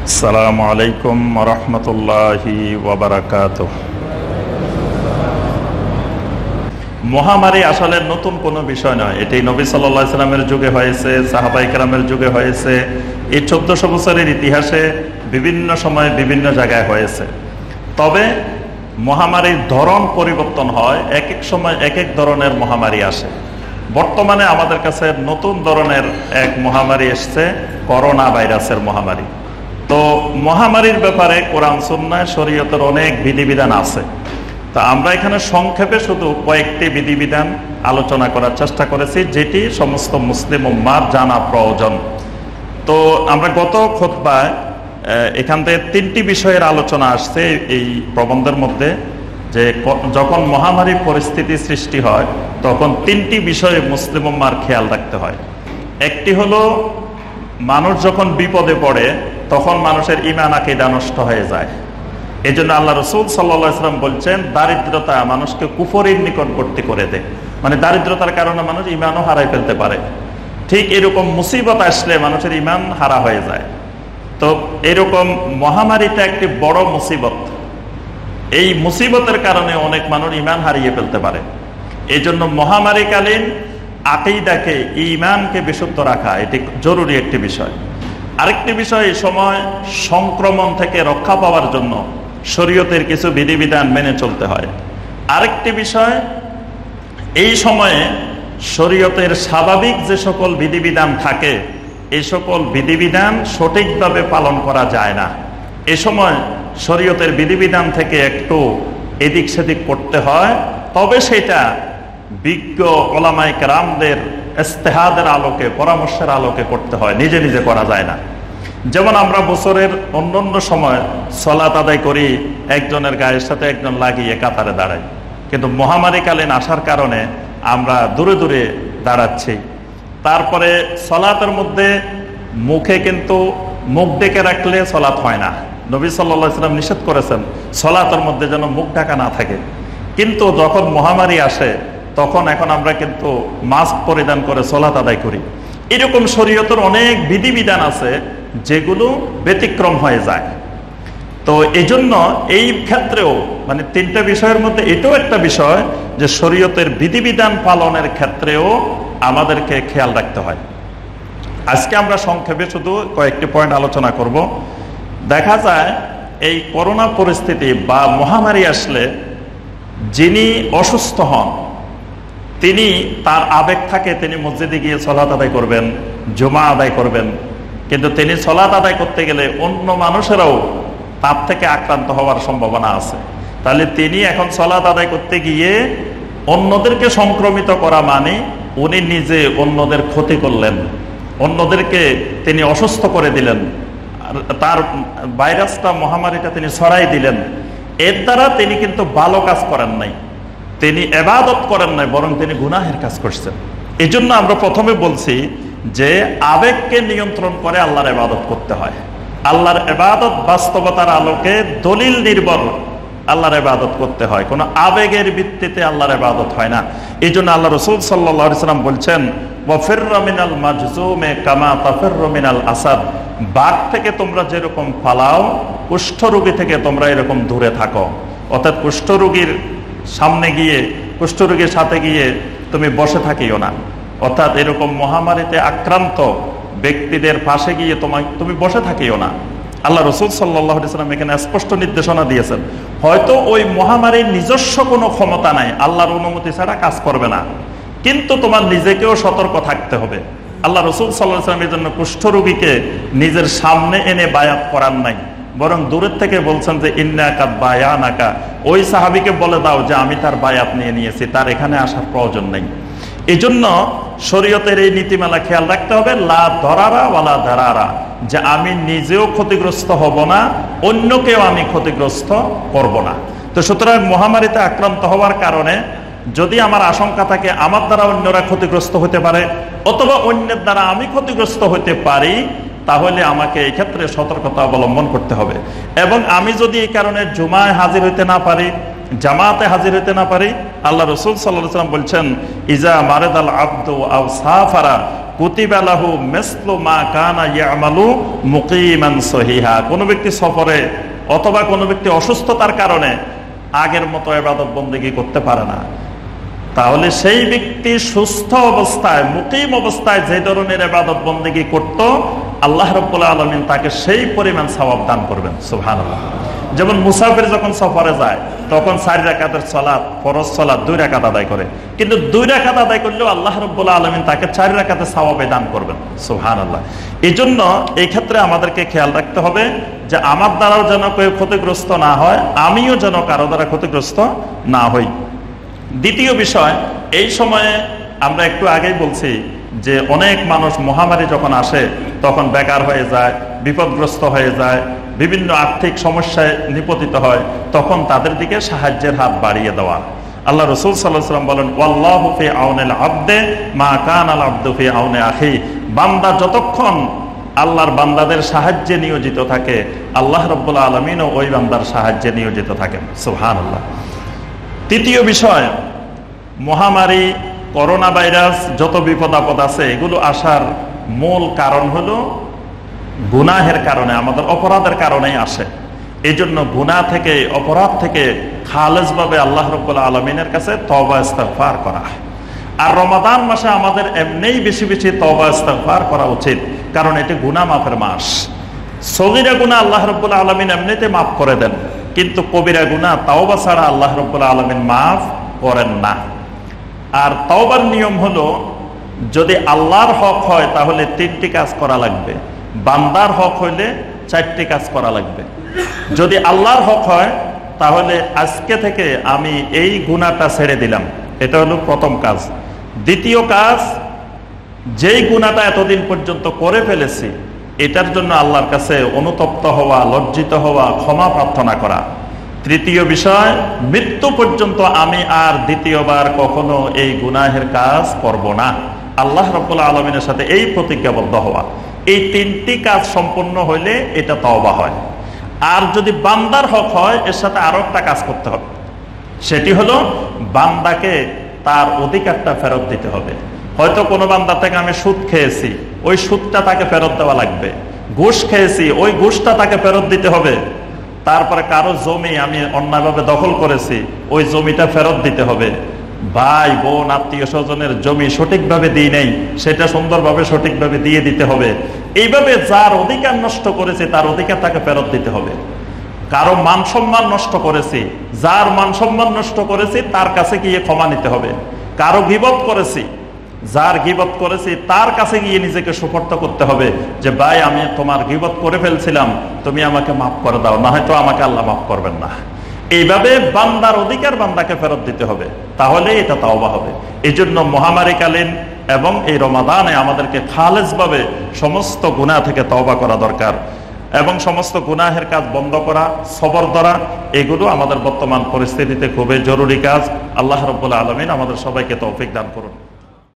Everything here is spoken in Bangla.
আসসালামু আলাইকুম রহমতুল্লাহি ওয়াবারাকাতুহ। মহামারী আসলে নতুন কোনো বিষয় নয়। এটি নবী সাল্লাল্লাহু আলাইহি সাল্লামের যুগে হয়েছে, সাহাবায়ে কেরামের যুগে হয়েছে। এই 1400 বছরের ইতিহাসে বিভিন্ন সময়ে বিভিন্ন জায়গায় হয়েছে। তবে মহামারীর ধরন পরিবর্তন হয়, এক এক সময় এক এক ধরনের মহামারী আসে। বর্তমানে আমাদের কাছে নতুন ধরনের এক মহামারী এসছে, করোনা ভাইরাসের মহামারী। তো মহামারীর ব্যাপারে কোরআন সুন্নাহ শরীয়তের অনেক বিধিবিধান আছে। তা আমরা এখানে সংক্ষেপে শুধু কয়েকটি বিধিবিধান আলোচনা করার চেষ্টা করেছি, যেটি সমস্ত মুসলিম উম্মার জানা প্রয়োজন। তো আমরা গত খুতবায় এখান থেকে 3টি বিষয়ের আলোচনা আসছে এই প্রবন্ধের মধ্যে, যে যখন মহামারীর পরিস্থিতি সৃষ্টি হয় তখন 3টি বিষয়ে মুসলিম উম্মার খেয়াল রাখতে হয়। একটি হলো, মানুষ যখন বিপদে পড়ে তখন মানুষের ঈমান আকীদা নষ্ট হয়ে যায়। এই জন্য আল্লাহ রাসূল সাল্লাল্লাহু আলাইহি ওয়াসাল্লাম বলছেন, দারিদ্রতা মানুষকে কুফরের নিকটবর্তী করে দেয়। মানে দারিদ্রতার কারণে মানুষ ঈমানও হারাই ফেলতে পারে। ঠিক এরকম মুসিবত আসলে মানুষের ঈমান হারা হয়ে যায়। তো এরকম মহামারীটা একটি বড় মুসিবত। এই মুসিবতের কারণে অনেক মানুষ ঈমান হারিয়ে ফেলতে পারে। এই জন্য মহামারীকালীন আকীদাকে, ঈমানকে বিশুদ্ধ রাখা এটি জরুরি একটি বিষয়। আরেকটি বিষয়, এই সময় সংক্রমণ থেকে রক্ষা পাওয়ার জন্য শরীয়তের কিছু বিধিবিধান মেনে চলতে হয়। আরেকটি বিষয়, এই সময়ে শরীয়তের স্বাভাবিক যে সকল বিধিবিধান থাকে এই সকল বিধিবিধান সঠিকভাবে পালন করা যায় না। এ সময় শরীয়তের বিধিবিধান থেকে একটু এদিক সেদিক করতে হয়, তবে সেটা বিজ্ঞ ওলামায়ে কেরামদের ইজতিহাদের আলোকে, পরামর্শের আলোকে করতে হয়, নিজে নিজে করা যায় না। যেমন আমরা বছরের অন্যান্য সময় সালাত আদায় করি, একজনের গায়ের সাথে একজন লাগিয়ে কাতারে দাঁড়াই, কিন্তু মহামারীকালীন আসার কারণে আমরা দূরে দূরে দাঁড়াচ্ছি। তারপরে সালাতের মধ্যে মুখে কিন্তু মুখ ডেকে রাখলে সালাত হয় না। নবী সাল্লাল্লাহু আলাইহি ওয়াসাল্লাম নিষেধ করেছেন সালাতের মধ্যে যেন মুখ ঢাকা না থাকে। কিন্তু যখন মহামারী আসে তখন এখন আমরা কিন্তু মাস্ক পরিধান করে সালাত আদায় করি। এরকম শরীয়তের অনেক বিধিবিধান আছে যেগুলো ব্যতিক্রম হয়ে যায়। তো এই জন্য এই ক্ষেত্রেও, মানে 3টা বিষয়ের মধ্যে এটাও একটা বিষয় যে শরীয়তের বিধিবিধান পালনের ক্ষেত্রেও আমাদেরকে খেয়াল রাখতে হয়। আজকে আমরা সংক্ষেপে শুধু কয়েকটি পয়েন্ট আলোচনা করব। দেখা যায় এই করোনা পরিস্থিতি বা মহামারী আসলে যিনি অসুস্থ হন তিনি, তার আবেগ থাকে তিনি মসজিদে গিয়ে সালাত আদায় করবেন, জুমা আদায় করবেন, কিন্তু তিনি সালাত আদায় করতে গেলে অন্য মানুষেরাও তার থেকে আক্রান্ত হওয়ার সম্ভাবনা আছে। তাহলে তিনি এখন সালাত আদায় করতে গিয়ে অন্যদেরকে সংক্রমিত করা মানে উনি নিজে অন্যদের ক্ষতি করলেন, অন্যদেরকে তিনি অসুস্থ করে দিলেন, তার ভাইরাসটা, মহামারীটা তিনি ছড়াই দিলেন। এর দ্বারা তিনি কিন্তু ভালো কাজ করেন নাই, তিনি ইবাদত করেন নাই, বরং তিনি গুনাহের কাজ করছেন। এই জন্য আমরা প্রথমে বলছি যে আবেগকে নিয়ন্ত্রণ করে আল্লাহর ইবাদত করতে হয়। আল্লাহর ইবাদত বাস্তবতার আলোকে দলিল নির্ভর আল্লাহর ইবাদত করতে হয়, কোনো আবেগের ভিত্তিতে আল্লাহর ইবাদত হয় না। এই জন্য আল্লাহ রাসূল সাল্লাল্লাহু আলাইহি ওয়াসাল্লাম বলছেন, ওয়াফিররা মিনাল মাজজুমে কামা তাফিররু মিনাল আসাদ। বাঘ থেকে তোমরা যেরকম পালাও, কুষ্ঠরোগী থেকে তোমরা এরকম দূরে থাকো। অর্থাৎ কুষ্ঠরোগীর সামনে গিয়ে, কুষ্ঠরোগীর সাথে গিয়ে তুমি বসে থাকিও না। অর্থাৎ এরকম মহামারীতে আক্রান্ত ব্যক্তিদের পাশে গিয়ে তুমি বসে থাকিও না। আল্লাহ রাসূল সাল্লাল্লাহু আলাইহি ওয়াসাল্লাম এখানে স্পষ্ট নির্দেশনা দিয়েছেন। হয়তো ওই মহামারীর নিজস্ব কোনো ক্ষমতা নাই, আল্লাহর অনুমতি ছাড়া কাজ করবে না, কিন্তু তোমার নিজেকেও সতর্ক থাকতে হবে। আল্লাহ রাসূল সাল্লাল্লাহু আলাইহি ওয়াসাল্লাম এই জন্য কুষ্ঠরোগীকে নিজের সামনে এনে বায়াত করান নাই, বরং দূরের থেকে বলছেন যে ইন্নাকা বায়ানাকা, ওই সাহাবীকে বলে দাও যে আমি তার বায়াত নিয়ে নিয়েছি, তার এখানে আসার প্রয়োজন নেই। এই জন্য শরীয়তের এই নীতিমালা খেয়াল রাখতে হবে, লা দরারা ওয়ালা দারারা, যে আমি নিজেও ক্ষতিগ্রস্ত হব না, অন্যকেও আমি ক্ষতিগ্রস্ত করব না। তো সুতরাং মহামারীতে আক্রান্ত হওয়ার কারণে যদি আমার আশঙ্কা থাকে আমার দ্বারা অন্যরা ক্ষতিগ্রস্ত হতে পারে, অথবা অন্যের দ্বারা আমি ক্ষতিগ্রস্ত হতে পারি, তাহলে আমাকে এই ক্ষেত্রে সতর্কতা অবলম্বন করতে হবে। এবং আমি যদি এই কারণে জুমায় হাজির হইতে না পারি, জামাতে হাজির হতে না পারি, আল্লাহ রাসূল সাল্লাল্লাহু আলাইহি ওয়াসাল্লাম বলছেন, ইজা মারাদাল আবদু আও সাফারা কুতিবা লাহু মিসলু মা কানা ইয়ামালু মুকিমান সহিহা। কোন ব্যক্তি সফরে অথবা কোন ব্যক্তি অসুস্থতার কারণে আগের মতো ইবাদত বন্দেগী করতে পারে না, তাহলে সেই ব্যক্তি সুস্থ অবস্থায় মুকিম অবস্থায় যে ধরনের ইবাদত বন্দেগী করত, আল্লাহ রাব্বুল আলামিন তাকে সেই পরিমাণ সওয়াব দান করবেন। সুবহানাল্লাহ। যেমন মুসাফির যখন সফরে যায় তখন 4 রাকাতের সালাত, ফরজ সালাত 2 রাকাত আদায় করে, কিন্তু 2 রাকাত আদায় করলেও আল্লাহ রাব্বুল আলামিন তাকে 4 রাকাতের সওয়াব দান করবেন। সুবহানাল্লাহ। এই জন্য এই ক্ষেত্রে আমাদেরকে খেয়াল রাখতে হবে যে আমার দ্বারাও যেন কেউ ক্ষতিগ্রস্ত না হয়, আমিও যেন কারো দ্বারা ক্ষতিগ্রস্ত না হই। দ্বিতীয় বিষয়, এই সময়ে আমরা একটু আগেই বলছি যে অনেক মানুষ মহামারী যখন আসে তখন বেকার হয়ে যায়, বিপদগ্রস্ত হয়ে যায়, বিভিন্ন আর্থিক সমস্যায় নিপতিত হয়, তখন তাদের দিকে সাহায্যের হাত বাড়িয়ে দেওয়া। আল্লাহ রাসূল সাল্লাল্লাহু আলাইহি ওয়াসাল্লাম বলেন, ওয়াল্লাহু ফি আউনিল আবদে মা কানাল আবদু ফি আউনি আখি। বান্দা যতক্ষণ আল্লাহর বান্দাদের সাহায্যে নিয়োজিত থাকে, আল্লাহ রাব্বুল আলামিনও ওই বান্দার সাহায্যে নিয়োজিত থাকেন। সুবহানাল্লাহ। তৃতীয় বিষয়, মহামারী, করোনা ভাইরাস, যত বিপদ আপদ আছে এগুলো আসার মূল কারণ হলো গুনাহের কারণে, আমাদের অপরাধের কারণেই আসে। এই জন্য গুনাহ থেকে, অপরাধ থেকে খালেজভাবে আল্লাহ রাব্বুল আলামিনের কাছে তওবা ইস্তিগফার করা। আর রমাদান মাসে আমাদের এমনিই বেশি বেশি তওবা ইস্তিগফার করা উচিত, কারণ এটি গুনাহ মাফের মাস। সগীরা গুনাহ আল্লাহ রাব্বুল আলামিন এমনিতে মাফ করে দেন, কিন্তু কবিরা গুনাহ তাওবা ছাড়া আল্লাহ রাব্বুল আলামিন মাফ করেন না। আর তাওবার নিয়ম হলো, যদি আল্লাহর হক হয় তাহলে 3টি কাজ করা লাগবে, বান্দার হক হইলে 4টি কাজ করা লাগবে। যদি আল্লাহর হক হয় তাহলে আজকে থেকে আমি এই গুনাহটা ছেড়ে দিলাম, এটা হলো প্রথম কাজ। দ্বিতীয় কাজ, যেই গুনাহটা এতদিন পর্যন্ত করে ফেলেছি এটার জন্য আল্লাহর কাছে অনুতপ্ত হওয়া, লজ্জিত হওয়া, ক্ষমা প্রার্থনা করা। তৃতীয় বিষয়, মৃত্যু পর্যন্ত আমি আর দ্বিতীয়বার কখনো এই গুনাহের কাজ করব না, আল্লাহ রাব্বুল আলামিনের সাথে এই প্রতিজ্ঞাবদ্ধ হওয়া। এই 3টি কাজ সম্পন্ন হইলে এটা তওবা হয়। আর যদি বান্দার হক হয়, এর সাথে আরো একটা কাজ করতে হবে, সেটি হলো বান্দাকে তার অধিকারটা ফেরত দিতে হবে। হয়তো কোনো বান্দা থেকে আমি সুদ খেয়েছি, ওই সুদটা তাকে ফেরত দেওয়া লাগবে। ঘুষ খেয়েছি, ওই ঘুষটা তাকে ফেরত দিতে হবে। তারপরে কারো জমি আমি অন্যায়ভাবে দখল করেছি, ওই জমিটা ফেরত দিতে হবে। ভাই বোন আত্মীয় স্বজনের জমি সঠিকভাবে দিই নেই, সেটা সুন্দরভাবে সঠিকভাবে দিয়ে দিতে হবে। এইভাবে যার অধিকার নষ্ট করেছে তার অধিকার তাকে ফেরত দিতে হবে। কারো মান সম্মান নষ্ট করেছি, যার মান সম্মান নষ্ট করেছি তার কাছে গিয়ে ক্ষমা নিতে হবে। কারো গীবত করেছি, যার গীবত করেছি তার কাছে গিয়ে নিজেকে সুপর্দ করতে হবে যে ভাই আমি তোমার গীবত করে ফেলছিলাম, তুমি আমাকে মাফ করে দাও, না হয়তো আমাকে আল্লাহ মাফ করবেন না। এইভাবে বান্দার অধিকার বান্দাকে ফেরত দিতে হবে, তাহলে এটা তাওবা হবে। এই জন্য মহামারীকালীন এবং এই রমাদানে আমাদেরকে খালেজভাবে সমস্ত গুনাহ থেকে তওবা করা দরকার, এবং সমস্ত গুনাহের কাজ বন্ধ করা, সবর ধরা, এগুলো আমাদের বর্তমান পরিস্থিতিতে খুবই জরুরি কাজ। আল্লাহ রাব্বুল আলামিন আমাদের সবাইকে তৌফিক দান করুন।